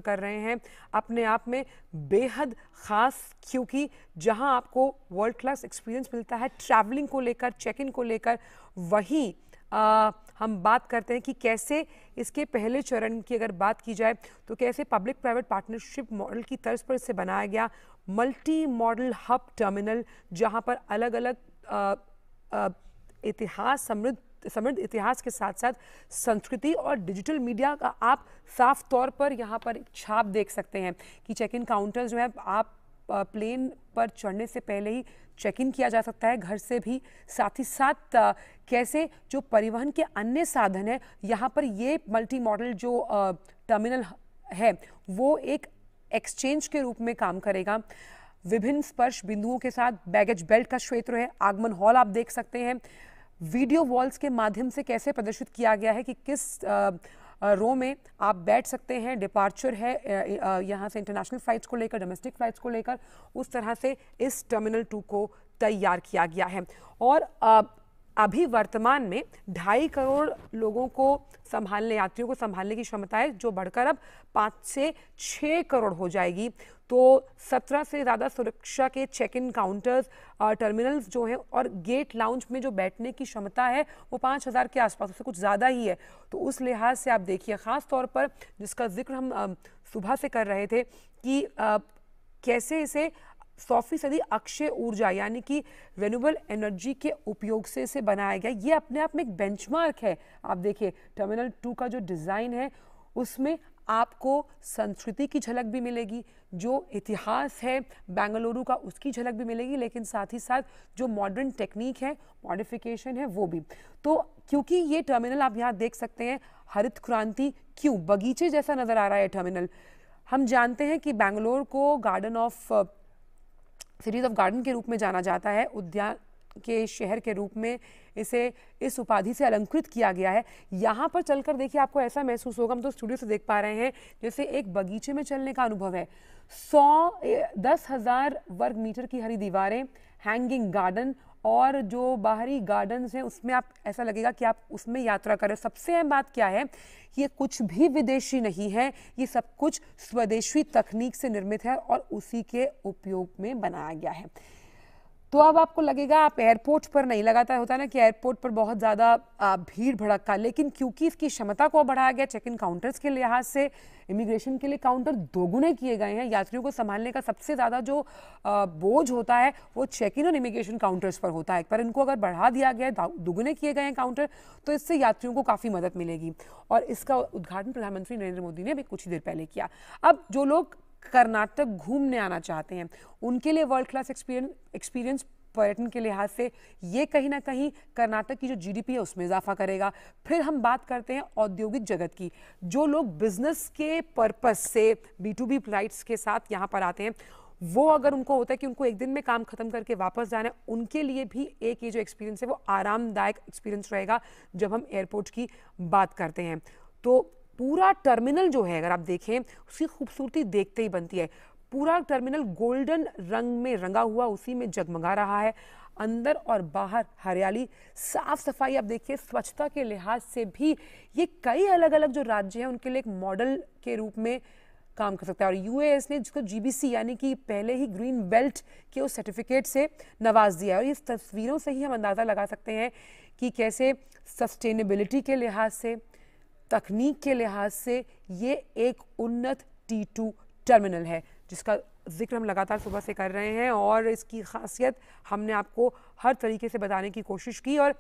कर रहे हैं अपने आप में बेहद ख़ास, क्योंकि जहां आपको वर्ल्ड क्लास एक्सपीरियंस मिलता है ट्रैवलिंग को लेकर, चेक इन को लेकर, वहीं हम बात करते हैं कि कैसे इसके पहले चरण की अगर बात की जाए तो कैसे पब्लिक प्राइवेट पार्टनरशिप मॉडल की तर्ज पर इसे बनाया गया मल्टी मॉडल हब टर्मिनल, जहां पर अलग अलग इतिहास समृद्ध इतिहास के साथ साथ संस्कृति और डिजिटल मीडिया का आप साफ तौर पर यहाँ पर एक छाप देख सकते हैं कि चेक इन काउंटर जो है आप प्लेन पर चढ़ने से पहले ही चेक इन किया जा सकता है घर से भी। साथ ही साथ कैसे जो परिवहन के अन्य साधन है यहाँ पर ये मल्टी मॉडल जो टर्मिनल है वो एक एक्सचेंज के रूप में काम करेगा। विभिन्न स्पर्श बिंदुओं के साथ बैगेज बेल्ट का क्षेत्र है, आगमन हॉल आप देख सकते हैं, वीडियो वॉल्स के माध्यम से कैसे प्रदर्शित किया गया है कि किस रो में आप बैठ सकते हैं, डिपार्चर है यहाँ से इंटरनेशनल फ्लाइट्स को लेकर, डोमेस्टिक फ्लाइट्स को लेकर, उस तरह से इस टर्मिनल 2 को तैयार किया गया है। और अभी वर्तमान में 2.5 करोड़ लोगों को संभालने, यात्रियों को संभालने की क्षमता है, जो बढ़कर अब 5 से 6 करोड़ हो जाएगी। तो 17 से ज़्यादा सुरक्षा के चेक इन काउंटर्स, टर्मिनल्स जो हैं और गेट लाउंज में जो बैठने की क्षमता है वो 5000 के आसपास, उससे कुछ ज़्यादा ही है। तो उस लिहाज से आप देखिए, ख़ास तौर पर जिसका जिक्र हम सुबह से कर रहे थे कि कैसे इसे 100% अक्षय ऊर्जा यानी कि रिन्यूएबल एनर्जी के उपयोग से इसे बनाया गया। ये अपने आप में एक बेंचमार्क है। आप देखिए टर्मिनल 2 का जो डिज़ाइन है उसमें आपको संस्कृति की झलक भी मिलेगी, जो इतिहास है बेंगलुरु का उसकी झलक भी मिलेगी, लेकिन साथ ही साथ जो मॉडर्न टेक्निक है, मॉडिफिकेशन है वो भी। तो क्योंकि ये टर्मिनल आप यहाँ देख सकते हैं, हरित क्रांति क्यों बगीचे जैसा नज़र आ रहा है टर्मिनल। हम जानते हैं कि बेंगलोर को garden of series of garden के रूप में जाना जाता है, उद्यान के शहर के रूप में इसे इस उपाधि से अलंकृत किया गया है। यहाँ पर चलकर देखिए आपको ऐसा महसूस होगा, हम तो स्टूडियो से देख पा रहे हैं, जैसे एक बगीचे में चलने का अनुभव है। 10,000 वर्ग मीटर की हरी दीवारें, हैंगिंग गार्डन और जो बाहरी गार्डन्स हैं उसमें आप ऐसा लगेगा कि आप उसमें यात्रा करें। सबसे अहम बात क्या है, ये कुछ भी विदेशी नहीं है, ये सब कुछ स्वदेशी तकनीक से निर्मित है और उसी के उपयोग में बनाया गया है। तो अब आपको लगेगा आप एयरपोर्ट पर नहीं, लगातार होता है ना कि एयरपोर्ट पर बहुत ज़्यादा भीड़ भड़का, लेकिन क्योंकि इसकी क्षमता को बढ़ाया गया, चेक इन काउंटर्स के लिहाज से इमिग्रेशन के लिए काउंटर दोगुने किए गए हैं। यात्रियों को संभालने का सबसे ज़्यादा जो बोझ होता है वो चेक इन और इमिग्रेशन काउंटर्स पर होता है, पर इनको अगर बढ़ा दिया गया है, दोगुने किए गए हैं काउंटर, तो इससे यात्रियों को काफ़ी मदद मिलेगी। और इसका उद्घाटन प्रधानमंत्री नरेंद्र मोदी ने अभी कुछ ही देर पहले किया। अब जो लोग कर्नाटक घूमने आना चाहते हैं उनके लिए वर्ल्ड क्लास एक्सपीरियंस पर्यटन के लिहाज से ये कहीं ना कहीं कर्नाटक की जो जीडीपी है उसमें इजाफा करेगा। फिर हम बात करते हैं औद्योगिक जगत की, जो लोग बिजनेस के पर्पज से B2B फ्लाइट्स के साथ यहाँ पर आते हैं, वो अगर उनको होता है कि उनको एक दिन में काम खत्म करके वापस जाना है, उनके लिए भी एक ये जो एक्सपीरियंस है वो आरामदायक एक्सपीरियंस रहेगा जब हम एयरपोर्ट की बात करते हैं। तो पूरा टर्मिनल जो है अगर आप देखें उसकी खूबसूरती देखते ही बनती है। पूरा टर्मिनल गोल्डन रंग में रंगा हुआ उसी में जगमगा रहा है। अंदर और बाहर हरियाली, साफ सफाई, आप देखिए स्वच्छता के लिहाज से भी ये कई अलग अलग जो राज्य हैं उनके लिए एक मॉडल के रूप में काम कर सकता है। और यूएस ने जिसको GBC यानी कि पहले ही ग्रीन बेल्ट के उस सर्टिफिकेट से नवाज दिया है। और इस तस्वीरों से ही हम अंदाज़ा लगा सकते हैं कि कैसे सस्टेनेबिलिटी के लिहाज से, तकनीक के लिहाज से ये एक उन्नत T2 टर्मिनल है, जिसका जिक्र हम लगातार सुबह से कर रहे हैं। और इसकी खासियत हमने आपको हर तरीके से बताने की कोशिश की और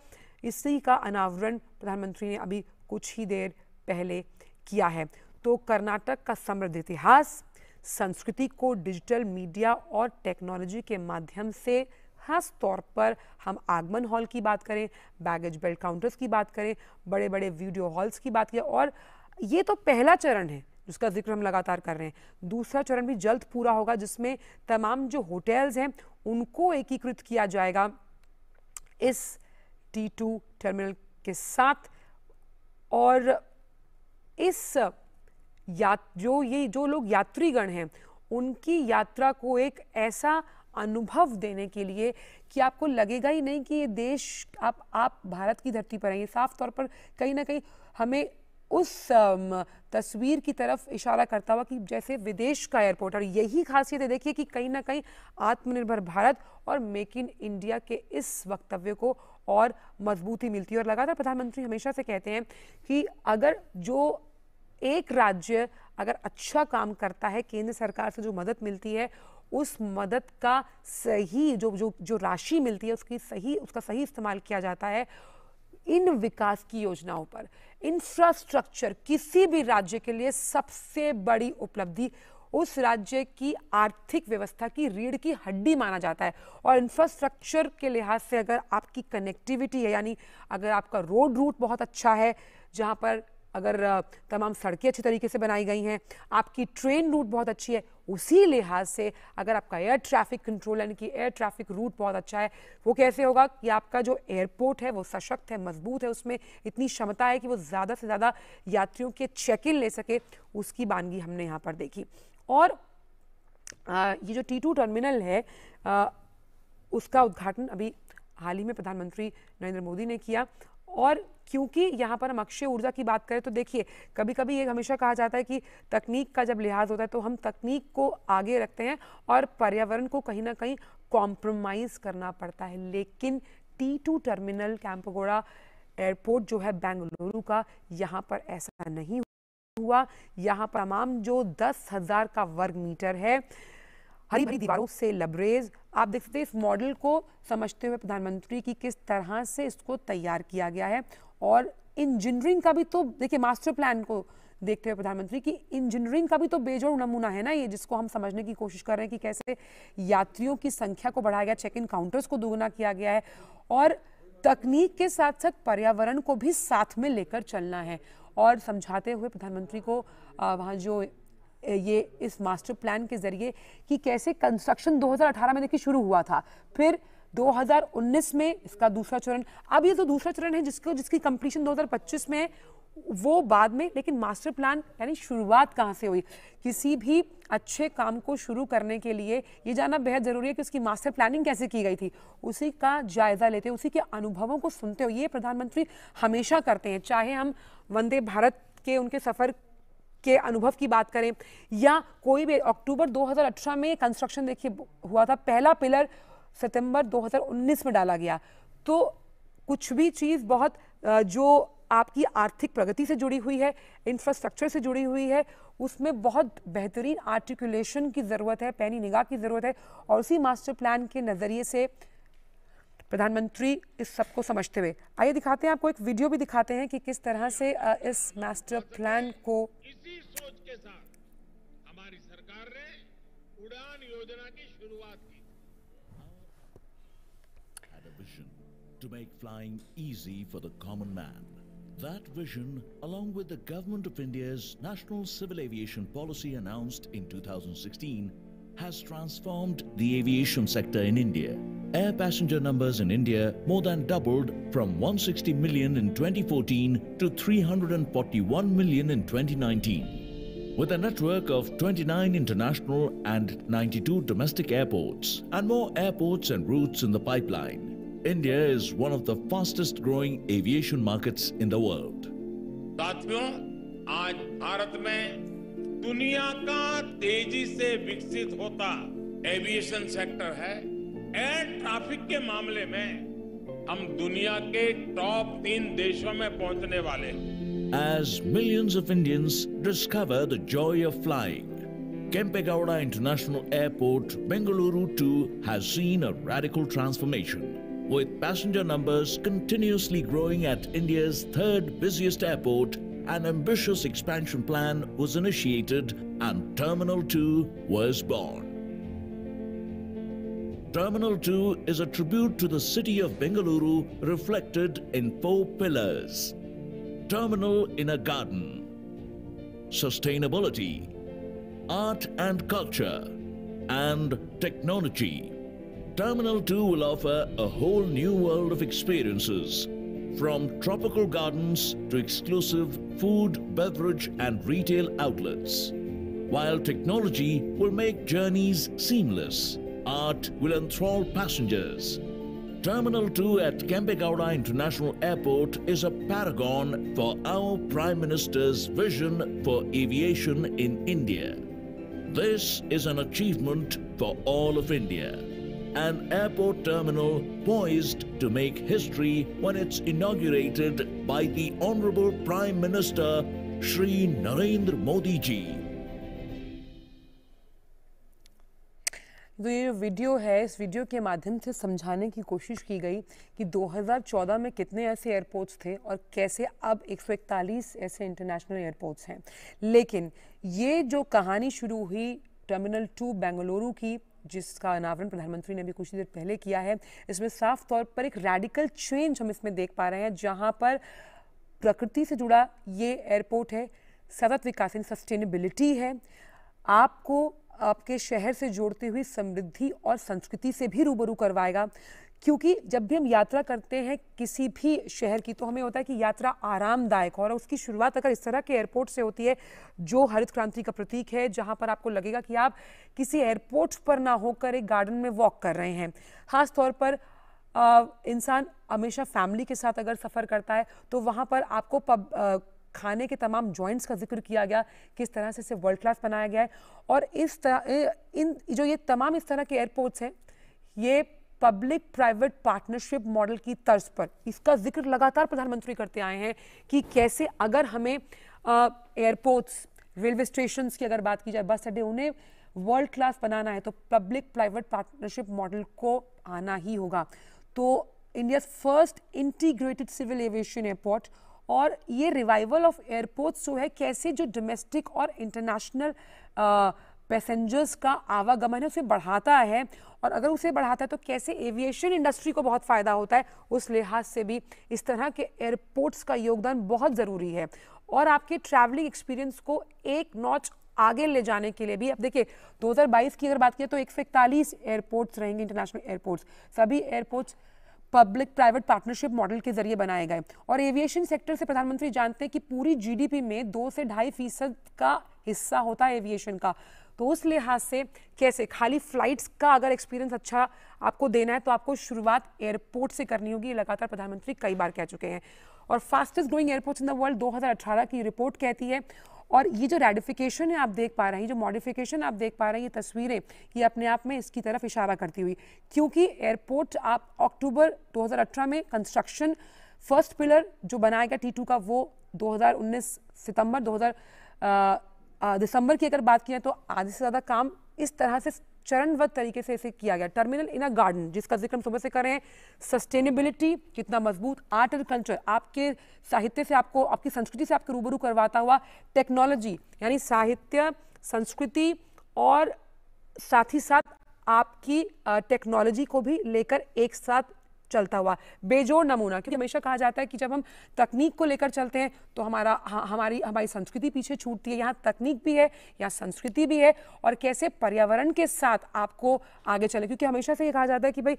इसी का अनावरण प्रधानमंत्री ने अभी कुछ ही देर पहले किया है। तो कर्नाटक का समृद्ध इतिहास, संस्कृति को डिजिटल मीडिया और टेक्नोलॉजी के माध्यम से, खास तौर पर हम आगमन हॉल की बात करें, बैगेज बेल्ट काउंटर्स की बात करें, बड़े बड़े वीडियो हॉल्स की बात करें, और ये तो पहला चरण है जिसका जिक्र हम लगातार कर रहे हैं। दूसरा चरण भी जल्द पूरा होगा जिसमें तमाम जो होटल्स हैं उनको एकीकृत किया जाएगा इस T2 टर्मिनल के साथ। और इस जो लोग यात्रीगण हैं उनकी यात्रा को एक ऐसा अनुभव देने के लिए कि आपको लगेगा ही नहीं कि ये देश आप भारत की धरती पर हैं। ये साफ तौर पर कहीं ना कहीं हमें उस तस्वीर की तरफ इशारा करता हुआ कि जैसे विदेश का एयरपोर्ट, और यही खासियत है देखिए कि कहीं ना कहीं आत्मनिर्भर भारत और मेक इन इंडिया के इस वक्तव्य को और मजबूती मिलती है। और लगातार प्रधानमंत्री हमेशा से कहते हैं कि अगर जो एक राज्य अगर अच्छा काम करता है, केंद्र सरकार से जो मदद मिलती है उस मदद का सही जो राशि मिलती है उसका सही इस्तेमाल किया जाता है इन विकास की योजनाओं पर। इंफ्रास्ट्रक्चर किसी भी राज्य के लिए सबसे बड़ी उपलब्धि, उस राज्य की आर्थिक व्यवस्था की रीढ़ की हड्डी माना जाता है। और इंफ्रास्ट्रक्चर के लिहाज से अगर आपकी कनेक्टिविटी है, यानी अगर आपका रोड रूट बहुत अच्छा है, जहां पर अगर तमाम सड़कें अच्छी तरीके से बनाई गई हैं, आपकी ट्रेन रूट बहुत अच्छी है, उसी लिहाज से अगर आपका एयर ट्रैफिक कंट्रोल यानी कि एयर ट्रैफिक रूट बहुत अच्छा है, वो कैसे होगा कि आपका जो एयरपोर्ट है वो सशक्त है, मजबूत है, उसमें इतनी क्षमता है कि वो ज़्यादा से ज़्यादा यात्रियों के चेक इन ले सके, उसकी बानगी हमने यहाँ पर देखी। और ये जो T2 टर्मिनल है उसका उद्घाटन अभी हाल ही में प्रधानमंत्री नरेंद्र मोदी ने किया। और क्योंकि यहाँ पर हम अक्षय ऊर्जा की बात करें तो देखिए कभी कभी ये हमेशा कहा जाता है कि तकनीक का जब लिहाज होता है तो हम तकनीक को आगे रखते हैं और पर्यावरण को कहीं ना कहीं कॉम्प्रोमाइज करना पड़ता है। लेकिन T2 टर्मिनल कैंपगोड़ा एयरपोर्ट जो है बेंगलुरु का, यहाँ पर ऐसा नहीं हुआ। यहाँ पर तमाम जो 10,000 का वर्ग मीटर है हरी भरी दीवारों से लबरेज, आप देख सकते हैं इस मॉडल को समझते हुए प्रधानमंत्री की किस तरह से इसको तैयार किया गया है। और इंजीनियरिंग का भी तो देखिए, मास्टर प्लान को देखते हुए प्रधानमंत्री की इंजीनियरिंग का भी तो बेजोड़ नमूना है ना ये, जिसको हम समझने की कोशिश कर रहे हैं कि कैसे यात्रियों की संख्या को बढ़ाया गया, चेक इन काउंटर्स को दोगुना किया गया है और तकनीक के साथ साथ पर्यावरण को भी साथ में लेकर चलना है। और समझाते हुए प्रधानमंत्री को वहाँ जो ये इस मास्टर प्लान के जरिए कि कैसे कंस्ट्रक्शन 2018 में देखिए शुरू हुआ था, फिर 2019 में इसका दूसरा चरण, अब ये तो दूसरा चरण है जिसकी कंप्लीशन 2025 में है, वो बाद में। लेकिन मास्टर प्लान यानी शुरुआत कहाँ से हुई, किसी भी अच्छे काम को शुरू करने के लिए ये जानना बेहद जरूरी है कि उसकी मास्टर प्लानिंग कैसे की गई थी, उसी का जायजा लेते, उसी के अनुभवों को सुनते हुए ये प्रधानमंत्री हमेशा करते हैं। चाहे हम वंदे भारत के उनके सफर के अनुभव की बात करें या कोई भी, अक्टूबर 2018 में कंस्ट्रक्शन देखिए हुआ था, पहला पिलर सितंबर 2019 में डाला गया। तो कुछ भी चीज़ बहुत जो आपकी आर्थिक प्रगति से जुड़ी हुई है, इंफ्रास्ट्रक्चर से जुड़ी हुई है, उसमें बहुत बेहतरीन आर्टिकुलेशन की ज़रूरत है, पैनी निगाह की ज़रूरत है। और उसी मास्टर प्लान के नज़रिए से प्रधानमंत्री इस सबको समझते हुए, आइए दिखाते हैं आपको एक वीडियो भी दिखाते हैं कि किस तरह से इस मास्टर प्लान को इसी सोच के साथ हमारी सरकार ने उड़ान योजना की शुरुआत की। Had a vision to make flying easy for the common man. That vision, along with the Government of India's National Civil Aviation Policy announced in 2016, has transformed the aviation sector in India. Air passenger numbers in India more than doubled from 160 million in 2014 to 341 million in 2019. With a network of 29 international and 92 domestic airports and more airports and routes in the pipeline, India is one of the fastest growing aviation markets in the world. साथियों, आज भारत में दुनिया का तेजी से विकसित होता aviation sector है। एयर ट्रैफिक के मामले में हम दुनिया के टॉप 3 देशों में पहुंचने वाले हैं। As millions of Indians discover the joy of flying, Kempegowda International Airport, Bengaluru too has seen a radical transformation. With passenger numbers continuously growing at India's 3rd busiest airport, an ambitious expansion plan was initiated and Terminal 2 was born. Terminal 2 is a tribute to the city of Bengaluru reflected in 4 pillars. Terminal in a garden, sustainability, art and culture, and technology. Terminal 2 will offer a whole new world of experiences, from tropical gardens to exclusive food, beverage and retail outlets. While technology will make journeys seamless, art will enthrall passengers. Terminal 2 at Kempegowda International Airport is a paragon for our Prime Minister's vision for aviation in India. This is an achievement for all of India. An airport terminal poised to make history when it's inaugurated by the Honorable Prime Minister Shri Narendra Modi ji. तो ये जो video है, इस video के माध्यम से समझाने की कोशिश की गई कि 2014 में कितने ऐसे एयरपोर्ट्स थे और कैसे अब 141 ऐसे इंटरनेशनल एयरपोर्ट्स हैं। लेकिन ये जो कहानी शुरू हुई टर्मिनल 2 बेंगलुरु की, जिसका अनावरण प्रधानमंत्री ने भी कुछ देर पहले किया है, इसमें साफ तौर पर एक रैडिकल चेंज हम इसमें देख पा रहे हैं, जहां पर प्रकृति से जुड़ा ये एयरपोर्ट है, सतत विकास यानी सस्टेनेबिलिटी है, आपको आपके शहर से जोड़ती हुई समृद्धि और संस्कृति से भी रूबरू करवाएगा। क्योंकि जब भी हम यात्रा करते हैं किसी भी शहर की, तो हमें होता है कि यात्रा आरामदायक हो, और उसकी शुरुआत अगर इस तरह के एयरपोर्ट से होती है जो हरित क्रांति का प्रतीक है, जहां पर आपको लगेगा कि आप किसी एयरपोर्ट पर ना होकर एक गार्डन में वॉक कर रहे हैं। खास तौर पर इंसान हमेशा फैमिली के साथ अगर सफ़र करता है तो वहाँ पर आपको खाने के तमाम जॉइंट्स का जिक्र किया गया, किस तरह से इसे वर्ल्ड क्लास बनाया गया है। और इस तरह ये तमाम इस तरह के एयरपोर्ट्स हैं, ये पब्लिक प्राइवेट पार्टनरशिप मॉडल की तर्ज पर, इसका जिक्र लगातार प्रधानमंत्री करते आए हैं कि कैसे अगर हमें एयरपोर्ट्स, रेलवे स्टेशंस की अगर बात की जाए, बस अड्डे, उन्हें वर्ल्ड क्लास बनाना है तो पब्लिक प्राइवेट पार्टनरशिप मॉडल को आना ही होगा। तो India first integrated civil aviation airport, और ये रिवाइवल ऑफ एयरपोर्ट्स जो है, कैसे जो डोमेस्टिक और इंटरनेशनल पैसेंजर्स का आवागमन है उसे बढ़ाता है, और अगर उसे बढ़ाता है तो कैसे एविएशन इंडस्ट्री को बहुत फ़ायदा होता है, उस लिहाज से भी इस तरह के एयरपोर्ट्स का योगदान बहुत ज़रूरी है। और आपके ट्रैवलिंग एक्सपीरियंस को एक नॉच आगे ले जाने के लिए भी, अब देखिए 2022 की अगर बात करें तो 141 एयरपोर्ट्स रहेंगे, इंटरनेशनल एयरपोर्ट्स। सभी airports public private partnership model के जरिए बनाए गए। और एविएशन सेक्टर से प्रधानमंत्री जानते हैं कि पूरी जीडीपी में 2 से 2.5% का हिस्सा होता है एविएशन का। तो उस लिहाज से कैसे खाली फ्लाइट्स का अगर एक्सपीरियंस अच्छा आपको देना है तो आपको शुरुआत एयरपोर्ट से करनी होगी, लगातार प्रधानमंत्री कई बार कह चुके हैं। और fastest growing airports in the world 2018 की रिपोर्ट कहती है। और ये जो रेडिफिकेशन है आप देख पा रहे हैं, जो मॉडिफिकेशन आप देख पा रहे हैं, ये तस्वीरें, ये अपने आप में इसकी तरफ इशारा करती हुई, क्योंकि एयरपोर्ट आप अक्टूबर 2018 में कंस्ट्रक्शन, फर्स्ट पिलर जो बनाया गया T2 का, वो 2019 दिसंबर की अगर बात की जाए तो आधे से ज़्यादा काम इस तरह से चरणबद्ध तरीके से इसे किया गया। टर्मिनल इन अ गार्डन, जिसका जिक्र हम सुबह से कर रहे हैं, सस्टेनेबिलिटी कितना मजबूत, आर्ट एंड कल्चर, आपके साहित्य से आपको, आपकी संस्कृति से आपको रूबरू करवाता हुआ, टेक्नोलॉजी यानी साहित्य, संस्कृति और साथ ही साथ आपकी टेक्नोलॉजी को भी लेकर एक साथ चलता हुआ बेजोड़ नमूना। क्योंकि हमेशा कहा जाता है कि जब हम तकनीक को लेकर चलते हैं तो हमारी संस्कृति पीछे छूटती है। यहाँ तकनीक भी है, यहाँ संस्कृति भी है, और कैसे पर्यावरण के साथ आपको आगे चले। क्योंकि हमेशा से ये कहा जाता है कि भाई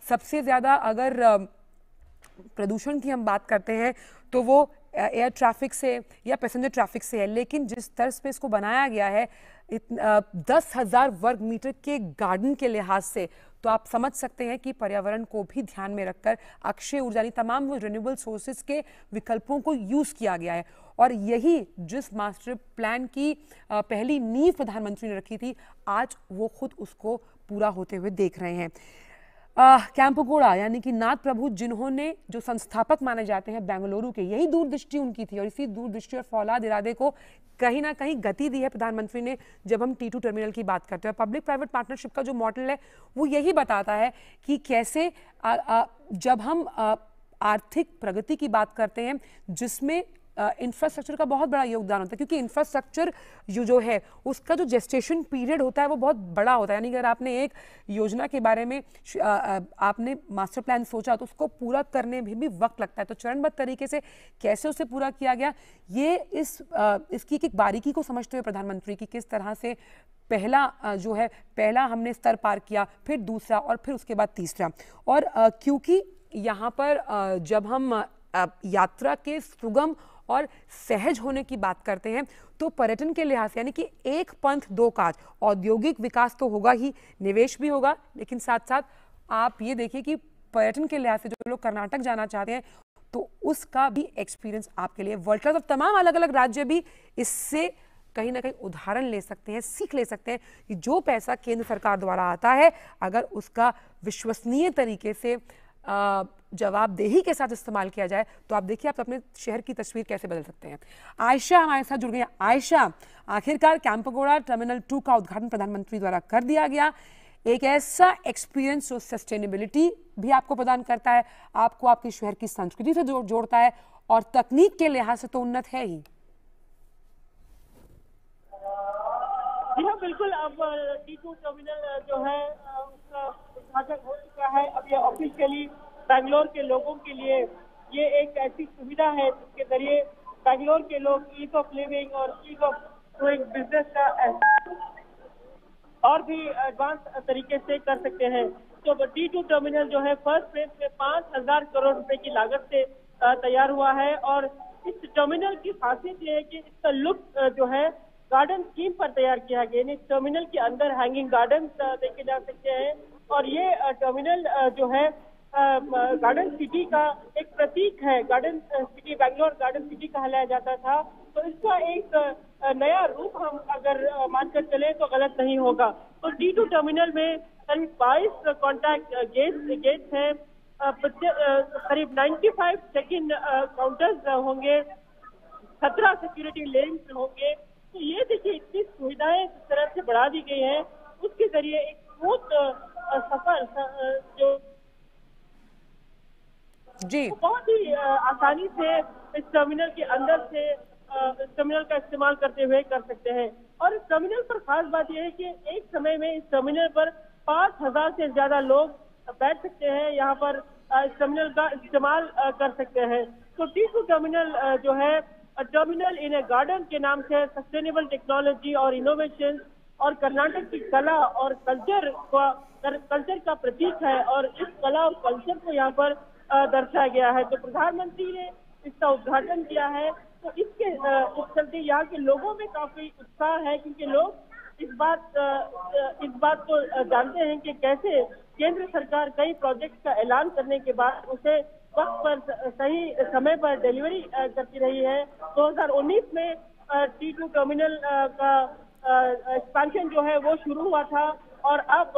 सबसे ज़्यादा अगर प्रदूषण की हम बात करते हैं तो वो एयर ट्रैफिक से या पैसेंजर ट्रैफिक से है, लेकिन जिस तर्ज पे इसको बनाया गया है 10,000 वर्ग मीटर के गार्डन के लिहाज से, तो आप समझ सकते हैं कि पर्यावरण को भी ध्यान में रखकर अक्षय ऊर्जा यानी तमाम वो रिन्यूएबल सोर्सेज के विकल्पों को यूज़ किया गया है। और यही जिस मास्टर प्लान की पहली नींव प्रधानमंत्री ने रखी थी, आज वो खुद उसको पूरा होते हुए देख रहे हैं। कैंपगोड़ा यानी कि नाथ प्रभु, जिन्होंने जो संस्थापक माने जाते हैं बेंगलुरु के, यही दूरदृष्टि उनकी थी, और इसी दूरदृष्टि और फौलाद इरादे को कहीं ना कहीं गति दी है प्रधानमंत्री ने जब हम T2 टर्मिनल की बात करते हैं। पब्लिक प्राइवेट पार्टनरशिप का जो मॉडल है वो यही बताता है कि कैसे जब हम आर्थिक प्रगति की बात करते हैं जिसमें इंफ्रास्ट्रक्चर का बहुत बड़ा योगदान होता है, क्योंकि इंफ्रास्ट्रक्चर जो है उसका जो जेस्टेशन पीरियड होता है वो बहुत बड़ा होता है। यानी अगर आपने एक योजना के बारे में आपने मास्टर प्लान सोचा तो उसको पूरा करने में भी वक्त लगता है। तो चरणबद्ध तरीके से कैसे उसे पूरा किया गया, ये इसकी एक बारीकी को समझते हुए प्रधानमंत्री की किस तरह से पहला हमने स्तर पार किया, फिर दूसरा और फिर उसके बाद तीसरा। और क्योंकि यहाँ पर जब हम यात्रा के सुगम और सहज होने की बात करते हैं तो पर्यटन के लिहाज से यानी कि एक पंथ दो काज, औद्योगिक विकास तो होगा ही, निवेश भी होगा, लेकिन साथ साथ आप ये देखिए कि पर्यटन के लिहाज से जो लोग कर्नाटक जाना चाहते हैं तो उसका भी एक्सपीरियंस आपके लिए वर्ल्ड क्लास। और तमाम अलग अलग राज्य भी इससे कहीं ना कहीं उदाहरण ले सकते हैं, सीख ले सकते हैं कि जो पैसा केंद्र सरकार द्वारा आता है अगर उसका विश्वसनीय तरीके से जवाबदेही के साथ इस्तेमाल किया जाए तो आप देखिए आप अपने शहर की तस्वीर कैसे बदल सकते हैं। आयशा हमारे साथ जुड़ गई। आयशा, आखिरकार कैंपेगौड़ा टर्मिनल 2 का उद्घाटन प्रधानमंत्री द्वारा कर दिया गया, एक ऐसा एक्सपीरियंस जो सस्टेनेबिलिटी भी आपको प्रदान करता है, आपको आपके शहर की संस्कृति से जोड़ता है और तकनीक के लिहाज से तो उन्नत है ही। जी हाँ, बिल्कुल। अब D2 टर्मिनल जो है उसका उद्घाटन हो चुका है। अब ये ऑफिशियली बैंगलोर के लोगों के लिए ये एक ऐसी सुविधा है जिसके जरिए बैंगलोर के लोग ईज ऑफ लिविंग और ईज ऑफ डूइंग बिजनेस का और भी एडवांस तरीके से कर सकते हैं। तो D2 टर्मिनल जो है फर्स्ट फेज में 5,000 करोड़ रुपए की लागत से तैयार हुआ है और इस टर्मिनल की खासियत ये है कि इसका लुक जो है गार्डन स्कीम पर तैयार किया गया है। इस टर्मिनल के अंदर हैंगिंग गार्डन देखे जा सकते हैं और ये टर्मिनल जो है गार्डन सिटी का एक प्रतीक है। Garden city, Bangalore garden city कहलाया जाता था, तो इसका एक नया रूप हम अगर मानकर चले तो गलत नहीं होगा। तो D2 टर्मिनल में करीब 22 कॉन्टैक्ट गेट्स हैं, करीब 95 चेक इन काउंटर्स होंगे, 17 सिक्योरिटी लेन्स होंगे। तो ये देखिए इतनी सुविधाएं जिस तरह से बढ़ा दी गई हैं उसके जरिए एक स्मूथ सफर जो जी बहुत ही आसानी से इस टर्मिनल के अंदर से इस टर्मिनल का इस्तेमाल करते हुए कर सकते हैं। और इस टर्मिनल पर खास बात यह है कि एक समय में इस टर्मिनल पर 5,000 से ज्यादा लोग बैठ सकते हैं, यहाँ पर इस टर्मिनल का इस्तेमाल कर सकते हैं। तो D2 टर्मिनल जो है टर्मिनल इन ए गार्डन के नाम से सस्टेनेबल टेक्नोलॉजी और इनोवेशन और कर्नाटक की कला और कल्चर का प्रतीक है और इस कला और कल्चर को यहाँ पर दर्शाया गया है। तो प्रधानमंत्री ने इसका उद्घाटन किया है, तो इसके चलते यहाँ के लोगों में काफी उत्साह है क्योंकि लोग इस बात को जानते हैं कि कैसे केंद्र सरकार कई प्रोजेक्ट का ऐलान करने के बाद उसे वक्त पर सही समय पर डिलीवरी करती रही है। 2019 में D2 टर्मिनल का एक्सपेंशन जो है वो शुरू हुआ था और अब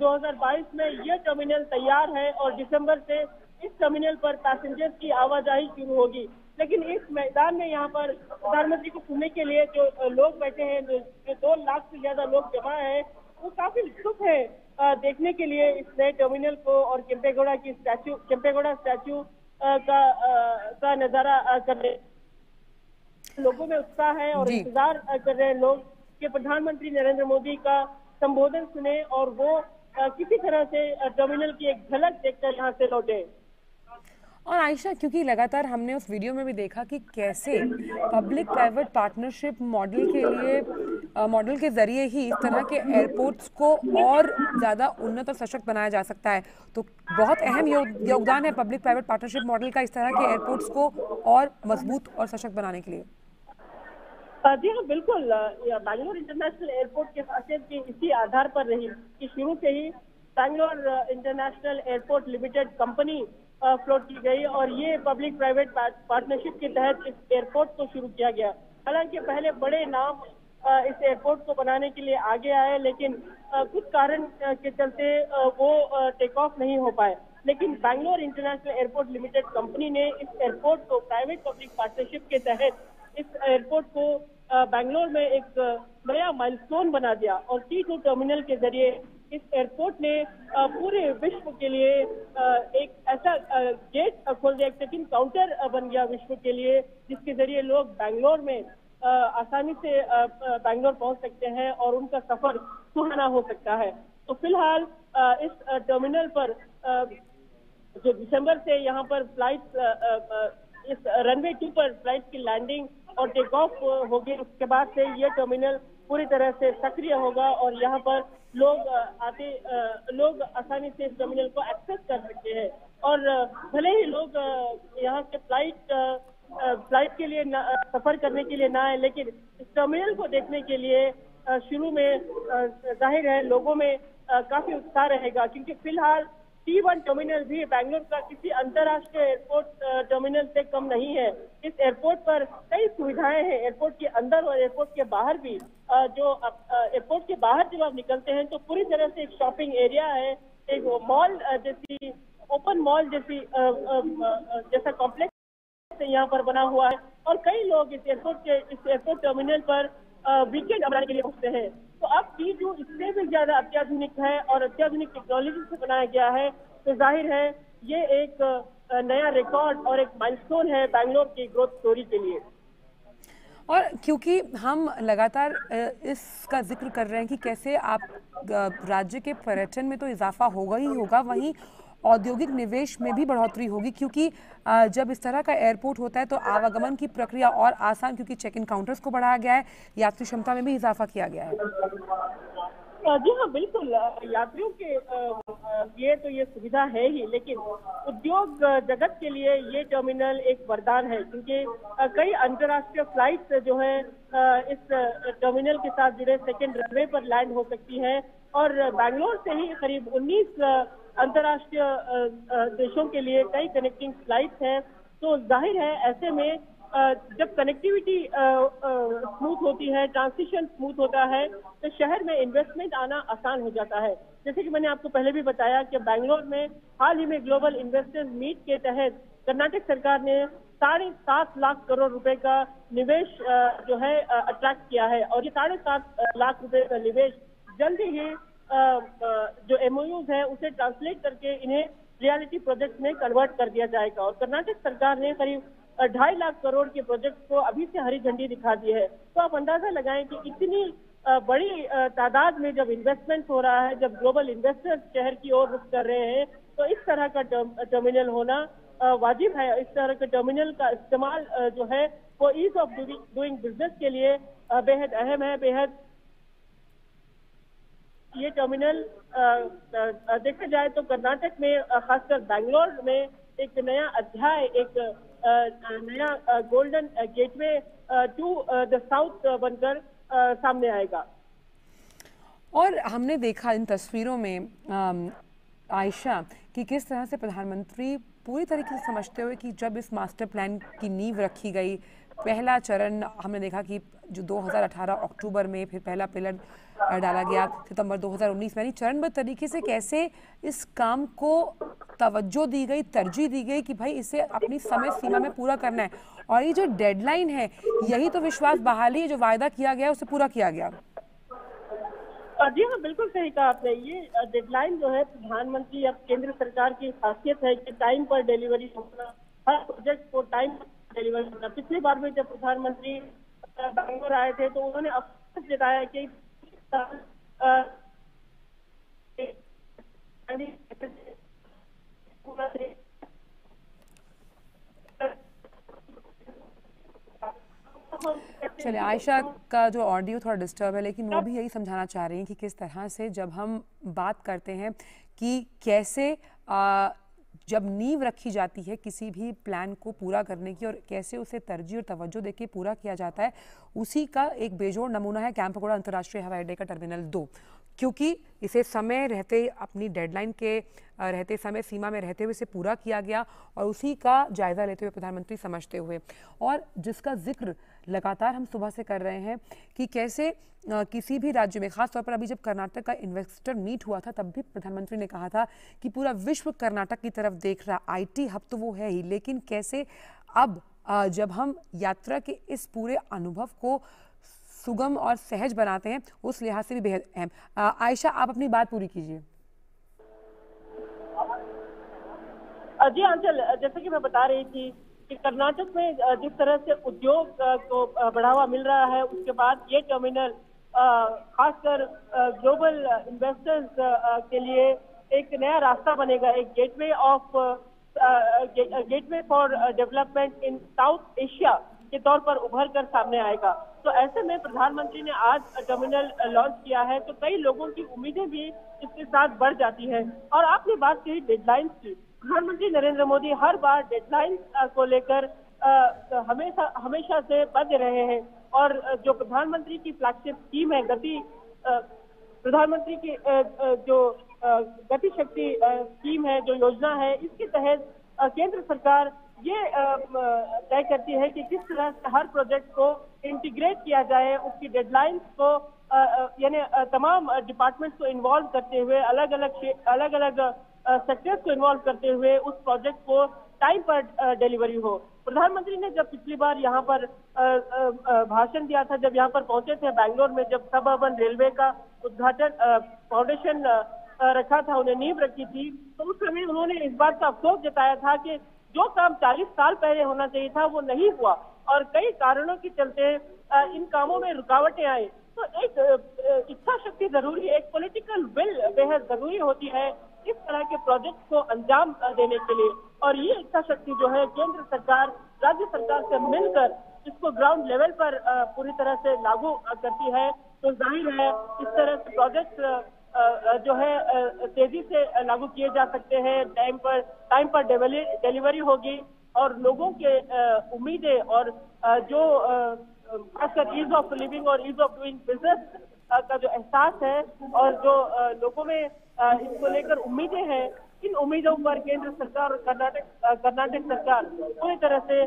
2022 में यह टर्मिनल तैयार है और दिसंबर से इस टर्मिनल पर पैसेंजर्स की आवाजाही शुरू होगी। लेकिन इस मैदान में यहाँ पर प्रधानमंत्री को सुनने के लिए जो लोग बैठे हैं, जो 2 लाख से ज्यादा लोग जमा है, वो काफी उत्सुक है देखने के लिए इस नए टर्मिनल को और केम्पेगौड़ा स्टैचू का नजारा करने। लोगों में उत्साह है और इंतजार कर रहे हैं लोग कि प्रधानमंत्री नरेंद्र मोदी का संबोधन सुने और वो किसी तरह से टर्मिनल की एक झलक देखकर यहाँ से लौटे। और आयशा, क्योंकि लगातार हमने उस वीडियो में भी देखा कि कैसे पब्लिक प्राइवेट पार्टनरशिप मॉडल के जरिए ही इस तरह के एयरपोर्ट्स को और ज़्यादा उन्नत और सशक्त बनाया जा सकता है, तो बहुत अहम योगदान है पब्लिक प्राइवेट पार्टनरशिप मॉडल का इस तरह के एयरपोर्ट्स को और मजबूत और सशक्त बनाने के लिए। जी हाँ, बिल्कुल। बैंगलोर इंटरनेशनल एयरपोर्ट के खासियत भी इसी आधार पर रही कि शुरू से ही Bangalore international airport limited company float की गई और ये पब्लिक प्राइवेट पार्टनरशिप के तहत इस एयरपोर्ट को शुरू किया गया। हालांकि पहले बड़े नाम इस एयरपोर्ट को बनाने के लिए आगे आए, लेकिन कुछ कारण के चलते वो टेक ऑफ नहीं हो पाए। लेकिन Bangalore international airport limited company ने इस एयरपोर्ट को प्राइवेट पब्लिक पार्टनरशिप के तहत इस एयरपोर्ट को बैंगलोर में एक नया माइलस्टोन बना दिया और D2 टर्मिनल के जरिए इस एयरपोर्ट ने पूरे विश्व के लिए एक ऐसा गेट खोल दिया, एक चेक इन काउंटर बन गया विश्व के लिए, जिसके जरिए लोग बैंगलोर में आसानी से बैंगलोर पहुंच सकते हैं और उनका सफर सुहाना हो सकता है। तो फिलहाल इस टर्मिनल पर जो दिसंबर से यहाँ पर फ्लाइट इस रनवे 2 पर फ्लाइट की लैंडिंग और टेक ऑफ होगी, उसके बाद से ये टर्मिनल पूरी तरह से सक्रिय होगा और यहाँ पर लोग आसानी से इस टर्मिनल को एक्सेस कर सकते हैं। और भले ही लोग यहाँ से फ्लाइट के लिए सफर करने के लिए ना आए, लेकिन इस टर्मिनल को देखने के लिए शुरू में जाहिर है लोगों में काफी उत्साह रहेगा, क्योंकि फिलहाल T1 टर्मिनल भी बैंगलोर का किसी अंतर्राष्ट्रीय एयरपोर्ट टर्मिनल से कम नहीं है। इस एयरपोर्ट पर कई सुविधाएं हैं, एयरपोर्ट के अंदर और एयरपोर्ट के बाहर भी। एयरपोर्ट के बाहर जब आप निकलते हैं तो पूरी तरह से एक शॉपिंग एरिया है, एक मॉल जैसी, ओपन मॉल जैसी जैसा कॉम्प्लेक्स यहाँ पर बना हुआ है। और कई लोग इस एयरपोर्ट टर्मिनल पर वीकेंड मनाने के लिए पहुंचते हैं। तो अब T2 इससे भी ज्यादा अत्याधुनिक है और अत्याधुनिक टेक्नोलॉजी से बनाया गया है। तो जाहिर है ये एक नया रिकॉर्ड और एक माइलस्टोन है बैंगलोर की ग्रोथ स्टोरी के लिए। और क्योंकि हम लगातार इसका जिक्र कर रहे हैं कि कैसे आप राज्य के पर्यटन में तो इजाफा होगा ही होगा, वहीं औद्योगिक निवेश में भी बढ़ोतरी होगी, क्योंकि जब इस तरह का एयरपोर्ट होता है तो आवागमन की प्रक्रिया और आसान, क्योंकि चेक इन काउंटर्स को बढ़ाया गया है, यात्री क्षमता में भी इजाफा किया गया है। जी हाँ, बिल्कुल। यात्रियों के लिए तो ये सुविधा है ही, लेकिन उद्योग जगत के लिए ये टर्मिनल एक वरदान है, क्योंकि कई अंतर्राष्ट्रीय फ्लाइट्स जो है इस टर्मिनल के साथ जुड़े सेकेंड रनवे पर लैंड हो सकती है। और बैंगलोर से ही करीब 19 अंतर्राष्ट्रीय देशों के लिए कई कनेक्टिंग फ्लाइट्स हैं। तो जाहिर है ऐसे में जब कनेक्टिविटी स्मूथ होती है, ट्रांसिशन स्मूथ होता है, तो शहर में इन्वेस्टमेंट आना आसान हो जाता है। जैसे कि मैंने आपको पहले भी बताया कि बैंगलोर में हाल ही में ग्लोबल इन्वेस्टर्स मीट के तहत कर्नाटक सरकार ने 7.5 लाख करोड़ रुपए का निवेश जो है अट्रैक्ट किया है। और ये 7.5 लाख रुपए का निवेश जल्द ही जो MOUs है उसे ट्रांसलेट करके इन्हें रियलिटी प्रोजेक्ट में कन्वर्ट कर दिया जाएगा। और कर्नाटक सरकार ने करीब 2.5 लाख करोड़ के प्रोजेक्ट को अभी से हरी झंडी दिखा दी है। तो आप अंदाजा लगाएं कि इतनी बड़ी तादाद में जब इन्वेस्टमेंट हो रहा है, जब ग्लोबल इन्वेस्टर्स शहर की ओर रुख कर रहे हैं, तो इस तरह का टर्मिनल होना वाजिब है। इस तरह के टर्मिनल का इस्तेमाल जो है वो ईज ऑफ डूइंग बिजनेस के लिए बेहद अहम है, बेहद। ये टर्मिनल देखा जाए तो कर्नाटक में, खासकर बैंगलोर में एक नया अध्याय, एक नया golden gateway to the south बनकर सामने आएगा। और हमने देखा इन तस्वीरों में आयशा कि किस तरह से प्रधानमंत्री पूरी तरीके से समझते हुए कि जब इस मास्टर प्लान की नींव रखी गई, पहला चरण हमने देखा कि जो 2018 अक्टूबर में, फिर पहला पिलर डाला गया सितंबर 2019 में, यानी चरणबद्ध तरीके से कैसे इस काम को तवज्जो दी गई, तरजीह दी गई कि भाई इसे अपनी समय सीमा में पूरा करना है। और ये जो डेडलाइन है, यही तो विश्वास बहाली है, जो वायदा किया गया उसे पूरा किया गया। जी हाँ, बिल्कुल सही कहा आपने। ये डेडलाइन जो है प्रधानमंत्री या केंद्र सरकार की खासियत है कि टाइम पर डिलीवरी होना, हर प्रोजेक्ट को टाइम पर डिलीवरी होना। पिछली बार में जब प्रधानमंत्री बैंगलोर आए थे तो उन्होंने अफसोस जताया कि चलिए, आयशा का जो ऑडियो थोड़ा डिस्टर्ब है, लेकिन वो भी यही समझाना चाह रही हैं कि किस तरह से जब हम बात करते हैं कि कैसे जब नींव रखी जाती है किसी भी प्लान को पूरा करने की और कैसे उसे तरजीह और तवज्जो देके पूरा किया जाता है, उसी का एक बेजोड़ नमूना है कैंपगोड़ा अंतर्राष्ट्रीय हवाई अड्डे का टर्मिनल 2, क्योंकि इसे समय रहते, अपनी डेडलाइन के रहते, समय सीमा में रहते हुए इसे पूरा किया गया और उसी का जायजा लेते हुए प्रधानमंत्री समझते हुए, और जिसका जिक्र लगातार हम सुबह से कर रहे हैं कि कैसे किसी भी राज्य में, खासतौर पर अभी जब कर्नाटक का इन्वेस्टर मीट हुआ था तब भी प्रधानमंत्री ने कहा था कि पूरा विश्व कर्नाटक की तरफ देख रहा, IT हब तो वो है ही, लेकिन कैसे अब जब हम यात्रा के इस पूरे अनुभव को सुगम और सहज बनाते हैं, उस लिहाज से भी बेहद अहम। आयशा, आप अपनी बात पूरी कीजिए। जी अंचल, जैसे कि मैं बता रही थी कि कर्नाटक में जिस तरह से उद्योग को बढ़ावा मिल रहा है, उसके बाद ये टर्मिनल खासकर ग्लोबल इन्वेस्टर्स के लिए एक नया रास्ता बनेगा, एक gateway for development in south Asia के तौर पर उभर कर सामने आएगा। तो ऐसे में प्रधानमंत्री ने आज टर्मिनल लॉन्च किया है, तो कई लोगों की उम्मीदें भी इसके साथ बढ़ जाती है। और आपने बात की डेडलाइंस की, प्रधानमंत्री नरेंद्र मोदी हर बार डेडलाइंस को लेकर हमेशा से बंध रहे हैं। और जो प्रधानमंत्री की फ्लैगशिप स्कीम है गति, प्रधानमंत्री की जो गति शक्ति स्कीम है, जो योजना है, इसके तहत केंद्र सरकार ये तय करती है कि किस तरह से हर प्रोजेक्ट को इंटीग्रेट किया जाए, उसकी डेडलाइंस को यानी तमाम डिपार्टमेंट्स को इन्वॉल्व करते हुए, अलग अलग सेक्टर्स को इन्वॉल्व करते हुए उस प्रोजेक्ट को टाइम पर डिलीवरी हो। प्रधानमंत्री ने जब पिछली बार यहाँ पर भाषण दिया था, जब यहाँ पर पहुंचे थे बेंगलोर में, जब सब अर्बन रेलवे का उद्घाटन फाउंडेशन रखा था, उन्हें नींव रखी थी, तो उस समय उन्होंने इस बात का अफसोस जताया था कि जो काम 40 साल पहले होना चाहिए था वो नहीं हुआ और कई कारणों के चलते इन कामों में रुकावटें आई। तो एक इच्छा शक्ति जरूरी है, एक पॉलिटिकल विल बेहद जरूरी होती है इस तरह के प्रोजेक्ट को अंजाम देने के लिए, और ये इच्छा शक्ति जो है केंद्र सरकार राज्य सरकार से मिलकर इसको ग्राउंड लेवल पर पूरी तरह से लागू करती है। तो जाहिर है इस तरह से प्रोजेक्ट जो है तेजी से लागू किए जा सकते हैं, टाइम पर डिलीवरी होगी और लोगों के उम्मीदें और जो खासकर ईज ऑफ लिविंग और ईज ऑफ डूइंग बिजनेस का जो एहसास है और जो लोगों में इसको लेकर उम्मीदें हैं, इन उम्मीदों पर केंद्र सरकार और कर्नाटक सरकार पूरी तरह से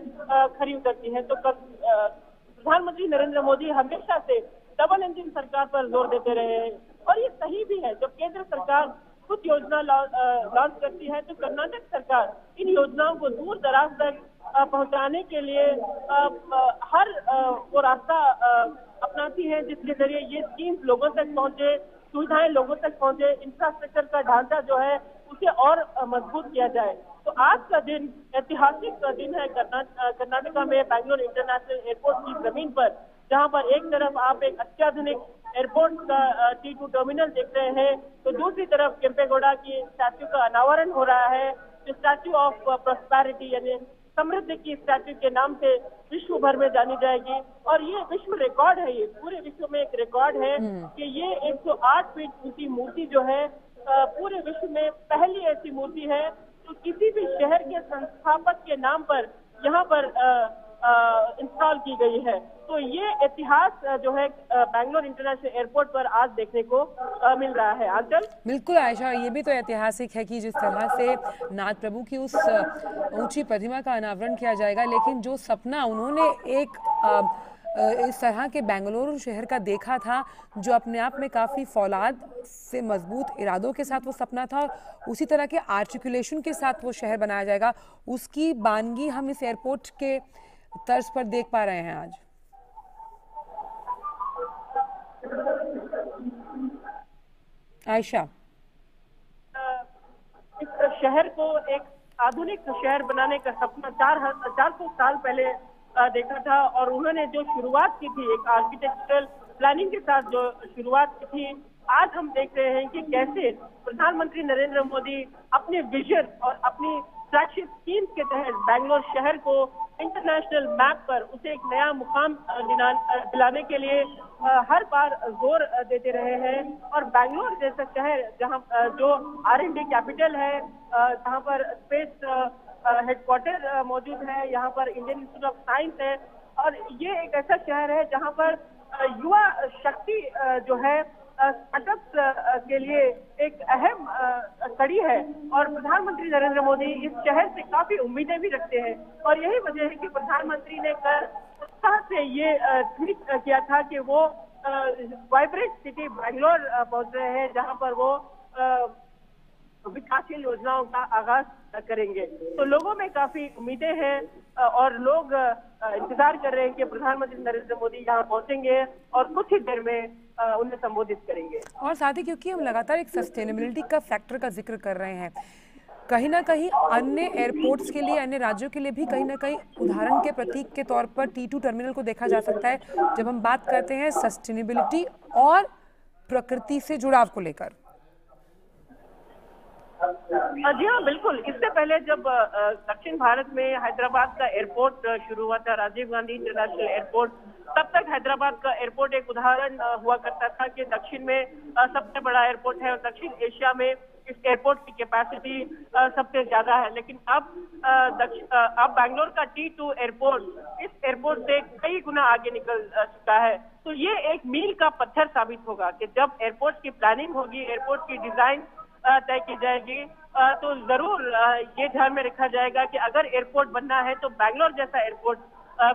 खरी उतरती है। तो प्रधानमंत्री नरेंद्र मोदी हमेशा से डबल इंजन सरकार पर जोर देते रहे हैं और ये सही भी है। जब केंद्र सरकार कुछ योजना लॉन्च करती है तो कर्नाटक सरकार इन योजनाओं को दूर दराज तक पहुंचाने के लिए हर वो रास्ता अपनाती है जिसके जरिए ये स्कीम लोगों तक पहुंचे, सुविधाएं लोगों तक पहुंचे, इंफ्रास्ट्रक्चर का ढांचा जो है उसे और मजबूत किया जाए। तो आज का दिन ऐतिहासिक दिन है कर्नाटका में बेंगलोर इंटरनेशनल एयरपोर्ट की जमीन पर, जहां पर एक तरफ आप एक अत्याधुनिक एयरपोर्ट का T2 टर्मिनल देख रहे हैं, तो दूसरी तरफ केम्पेगौड़ा की स्टैच्यू का अनावरण हो रहा है, जो स्टैच्यू ऑफ प्रोस्पेरिटी यानी समृद्धि की स्टैच्यू के नाम से विश्व भर में जानी जाएगी। और ये विश्व रिकॉर्ड है, ये पूरे विश्व में एक रिकॉर्ड है कि ये 108 फीट ऊंची मूर्ति जो है पूरे विश्व में पहली ऐसी मूर्ति है जो किसी भी शहर के संस्थापक के नाम पर यहाँ पर इंस्टॉल की गई है। तो ये इतिहास जो है बेंगलोर इंटरनेशनल एयरपोर्ट पर आज देखने को मिल रहा है। आंचल, बिल्कुल आयशा, ये भी तो ऐतिहासिक है कि जिस तरह से नाथ प्रभु की उस ऊंची प्रतिमा का अनावरण किया जाएगा, लेकिन जो सपना उन्होंने एक इस तरह के बेंगलुरु शहर का देखा था, जो अपने आप में काफ़ी फौलाद से मजबूत इरादों के साथ वो सपना था, और उसी तरह के आर्टिकुलेशन के साथ वो शहर बनाया जाएगा, उसकी बानगी हम इस एयरपोर्ट के तर्ज पर देख पा रहे हैं आज। आयशा, इस शहर को एक आधुनिक शहर बनाने का सपना 400 साल पहले देखा था और उन्होंने जो शुरुआत की थी एक आर्किटेक्चरल प्लानिंग के साथ जो शुरुआत की थी, आज हम देख रहे हैं कि कैसे प्रधानमंत्री नरेंद्र मोदी अपने विजन और अपनी फ्लैगशिप स्कीम के तहत बेंगलोर शहर को इंटरनेशनल मैप पर उसे एक नया मुकाम दिलाने के लिए हर बार जोर देते रहे हैं। और बेंगलोर जैसा शहर जहां जो R&D कैपिटल है, जहां पर स्पेस हेडक्वार्टर मौजूद है, यहाँ पर इंडियन इंस्टीट्यूट ऑफ साइंस है, और ये एक ऐसा शहर है जहाँ पर युवा शक्ति जो है स्टार्टअप्स के लिए एक अहम कड़ी है और प्रधानमंत्री नरेंद्र मोदी इस शहर से काफी उम्मीदें भी रखते हैं। और यही वजह है कि प्रधानमंत्री ने कल उत्साह से ये ट्वीट किया था कि वो वाइब्रेंट सिटी बेंगलोर पहुंच रहे हैं, जहां पर वो विकासशील योजनाओं का आगाज करेंगे। तो लोगों में काफी उम्मीदें हैं और लोग इंतजार कर रहे हैं कि प्रधानमंत्री नरेंद्र मोदी यहाँ पहुंचेंगे और कुछ ही देर में उन्हें संबोधित करेंगे। और साथ ही क्योंकि हम लगातार एक सस्टेनेबिलिटी का फैक्टर का जिक्र कर रहे हैं, कहीं ना कहीं अन्य एयरपोर्ट्स के लिए, अन्य राज्यों के लिए भी कहीं ना कहीं उदाहरण के प्रतीक के तौर पर T2 टर्मिनल को देखा जा सकता है, जब हम बात करते हैं सस्टेनेबिलिटी और प्रकृति से जुड़ाव को लेकर। जी हाँ, बिल्कुल। इससे पहले जब दक्षिण भारत में हैदराबाद का एयरपोर्ट शुरू हुआ था, राजीव गांधी इंटरनेशनल एयरपोर्ट, तब तक हैदराबाद का एयरपोर्ट एक उदाहरण हुआ करता था कि दक्षिण में सबसे बड़ा एयरपोर्ट है और दक्षिण एशिया में इस एयरपोर्ट की कैपेसिटी सबसे ज्यादा है। लेकिन अब बेंगलोर का T2 एयरपोर्ट इस एयरपोर्ट से कई गुना आगे निकल चुका है। तो ये एक मील का पत्थर साबित होगा कि जब एयरपोर्ट की प्लानिंग होगी, एयरपोर्ट की डिजाइन तय की जाएगी। तो जरूर ये ध्यान में रखा जाएगा कि अगर एयरपोर्ट बनना है तो बैंगलोर जैसा एयरपोर्ट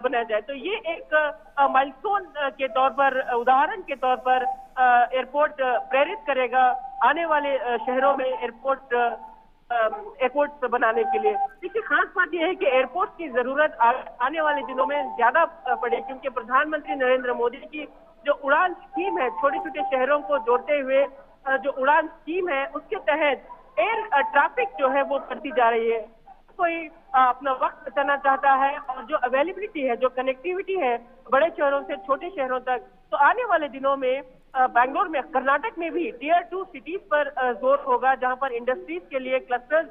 बनाया जाए। तो ये एक माइलस्टोन के तौर पर, उदाहरण के तौर पर एयरपोर्ट प्रेरित करेगा आने वाले शहरों में एयरपोर्ट बनाने के लिए। देखिए, खास बात यह है कि एयरपोर्ट की जरूरत आने वाले दिनों में ज्यादा पड़े, क्योंकि प्रधानमंत्री नरेंद्र मोदी की जो उड़ान स्कीम है, छोटे छोटे शहरों को जोड़ते हुए जो उड़ान स्कीम है, उसके तहत एयर ट्रैफिक जो है वो बढ़ती जा रही है। कोई अपना वक्त बचाना चाहता है और जो अवेलेबिलिटी है, जो कनेक्टिविटी है बड़े शहरों से छोटे शहरों तक, तो आने वाले दिनों में बैंगलोर में, कर्नाटक में भी टियर 2 सिटीज पर जोर होगा, जहां पर इंडस्ट्रीज के लिए क्लस्टर्स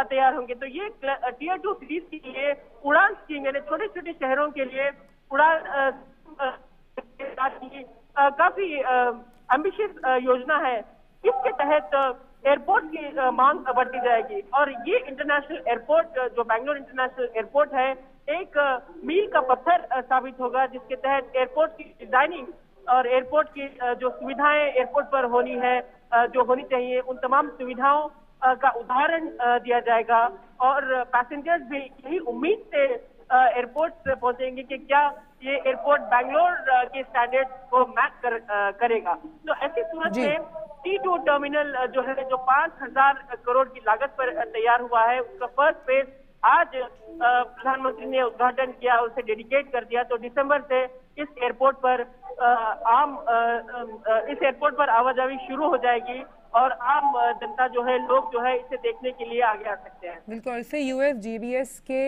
तैयार होंगे। तो ये टियर 2 सिटीज के लिए उड़ान स्कीम, यानी छोटे छोटे शहरों के लिए उड़ान काफी एम्बिशियस योजना है। इसके तहत एयरपोर्ट की मांग बढ़ती जाएगी और ये इंटरनेशनल एयरपोर्ट, जो बैंगलोर इंटरनेशनल एयरपोर्ट है, एक मील का पत्थर साबित होगा, जिसके तहत एयरपोर्ट की डिजाइनिंग और एयरपोर्ट की जो सुविधाएं एयरपोर्ट पर होनी है, जो होनी चाहिए, उन तमाम सुविधाओं का उदाहरण दिया जाएगा। और पैसेंजर्स भी यही उम्मीद से एयरपोर्ट से पहुंचेंगे कि क्या ये एयरपोर्ट बैंगलोर के स्टैंडर्ड को मैच करेगा। तो ऐसी सूरत में T2 टर्मिनल जो है, जो 5,000 करोड़ की लागत पर तैयार हुआ है, उसका फर्स्ट फेज आज प्रधानमंत्री ने उद्घाटन किया, उसे डेडिकेट कर दिया। तो दिसंबर से इस एयरपोर्ट पर आवाजाही शुरू हो जाएगी और आम जनता जो है, लोग जो है, इसे देखने के लिए आगे आ सकते हैं। बिल्कुल, इसे USGBS के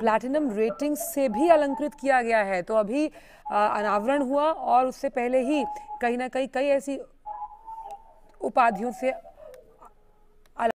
प्लैटिनम रेटिंग से भी अलंकृत किया गया है। तो अभी अनावरण हुआ और उससे पहले ही कहीं ना कहीं कई ऐसी उपाधियों से